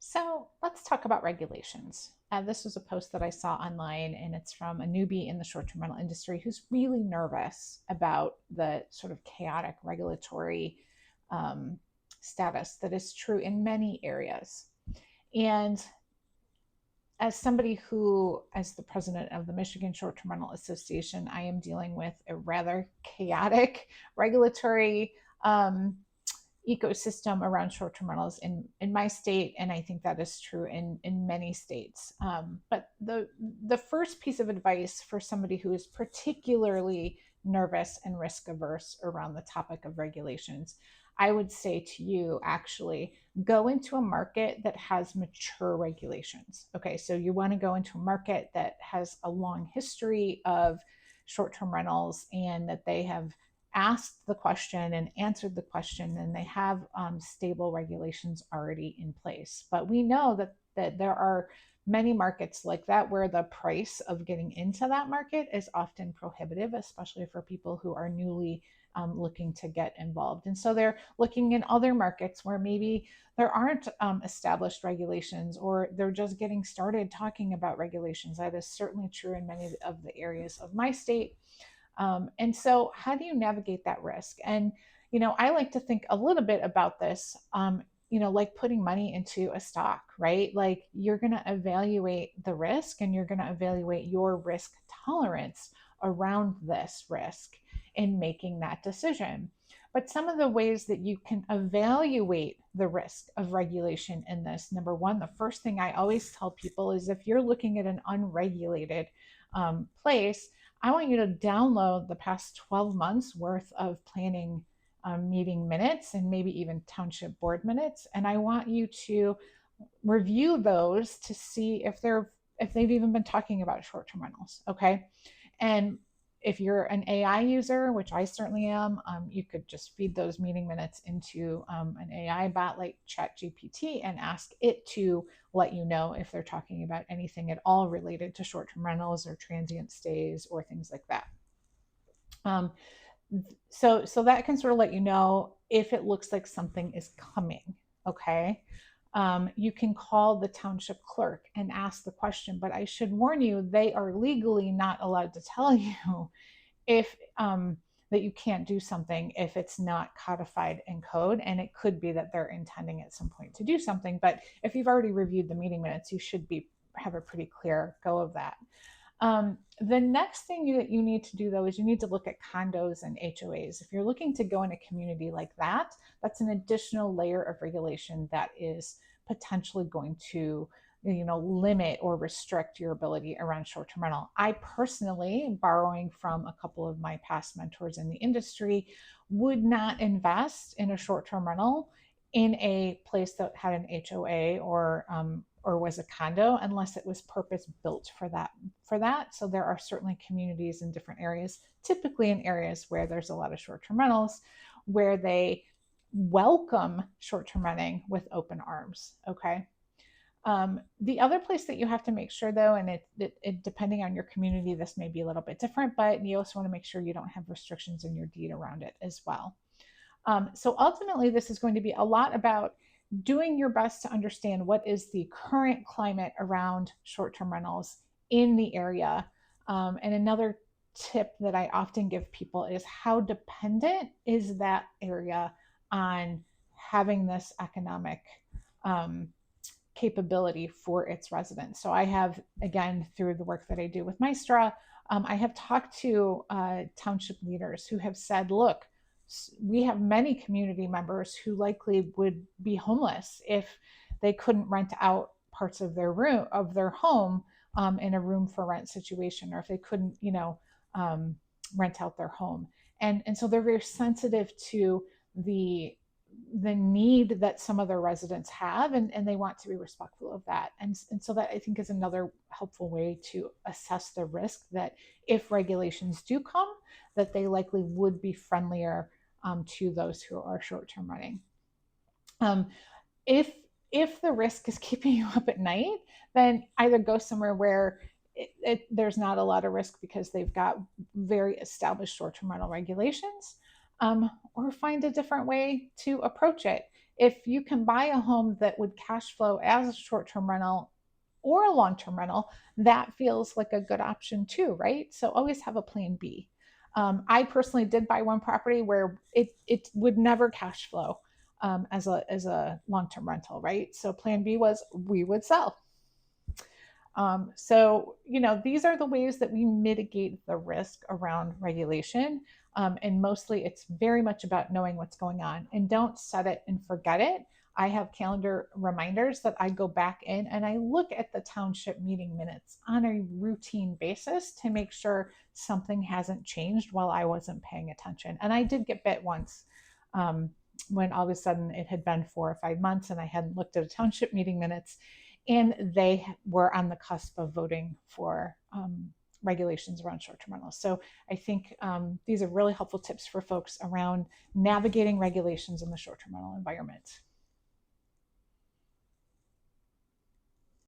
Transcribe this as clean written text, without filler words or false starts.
So let's talk about regulations. This was a post that I saw online, and it's from a newbie in the short term rental industry who's really nervous about the sort of chaotic regulatory um, status that is true in many areas. And as somebody who, as the president of the Michigan Short Term Rental Association, I am dealing with a rather chaotic regulatory um, ecosystem around short-term rentals in my state, and I think that is true in many states. But the first piece of advice for somebody who is particularly nervous and risk averse around the topic of regulations, I would say to you, actually, go into a market that has mature regulations. Okay, so you want to go into a market that has a long history of short-term rentals and that they have asked the question and answered the question, and they have stable regulations already in place. But we know that there are many markets like that where the price of getting into that market is often prohibitive, especially for people who are newly looking to get involved. And so they're looking in other markets where maybe there aren't established regulations, or they're just getting started talking about regulations. That is certainly true in many of the areas of my state. And so, how do you navigate that risk? And, I like to think a little bit about this, like putting money into a stock, right? Like you're going to evaluate the risk and you're going to evaluate your risk tolerance around this risk in making that decision. But some of the ways that you can evaluate the risk of regulation in this, number one, the first thing I always tell people is if you're looking at an unregulated place, I want you to download the past 12 months worth of planning meeting minutes and maybe even township board minutes. And I want you to review those to see if they've even been talking about short-term rentals. Okay. And if you're an AI user, which I certainly am, you could just feed those meeting minutes into an AI bot like ChatGPT and ask it to let you know if they're talking about anything at all related to short-term rentals or transient stays or things like that. Um, so that can sort of let you know if it looks like something is coming. Okay. You can call the township clerk and ask the question, but I should warn you, they are legally not allowed to tell you if that you can't do something if it's not codified in code. And it could be that they're intending at some point to do something, but if you've already reviewed the meeting minutes, you should have a pretty clear go of that. The next thing that you need to do, though, is you need to look at condos and HOAs. If you're looking to go in a community like that, that's an additional layer of regulation that is potentially going to limit or restrict your ability around short-term rental. I personally, borrowing from a couple of my past mentors in the industry, would not invest in a short-term rental in a place that had an HOA or was a condo unless it was purpose built for that. So there are certainly communities in different areas, typically in areas where there's a lot of short-term rentals, where they welcome short-term renting with open arms. Okay. The other place that you have to make sure, though, and it depending on your community, this may be a little bit different, but you also want to make sure you don't have restrictions in your deed around it as well. So ultimately, this is going to be a lot about doing your best to understand what is the current climate around short-term rentals in the area. And another tip that I often give people is how dependent is that area on having this economic capability for its residents. So I have, again, through the work that I do with MiSTRA, I have talked to township leaders who have said, look, we have many community members who likely would be homeless if they couldn't rent out parts of their home in a room for rent situation, or if they couldn't, rent out their home. And so they're very sensitive to the need that some of their residents have, and they want to be respectful of that. And so that, I think, is another helpful way to assess the risk that if regulations do come, that they likely would be friendlier to those who are short-term renting. If the risk is keeping you up at night, then either go somewhere where there's not a lot of risk because they've got very established short-term rental regulations, or find a different way to approach it. if you can buy a home that would cash flow as a short-term rental or a long-term rental, that feels like a good option too, right? So always have a plan B. I personally did buy one property where it would never cash flow as a long-term rental, right? So plan B was we would sell. So, these are the ways that we mitigate the risk around regulation. And mostly it's very much about knowing what's going on, and don't set it and forget it. I have calendar reminders that I go back in and I look at the township meeting minutes on a routine basis to make sure something hasn't changed while I wasn't paying attention. And I did get bit once, when all of a sudden it had been 4 or 5 months and I hadn't looked at a township meeting minutes, and they were on the cusp of voting for regulations around short-term rentals. So I think these are really helpful tips for folks around navigating regulations in the short-term rental environment.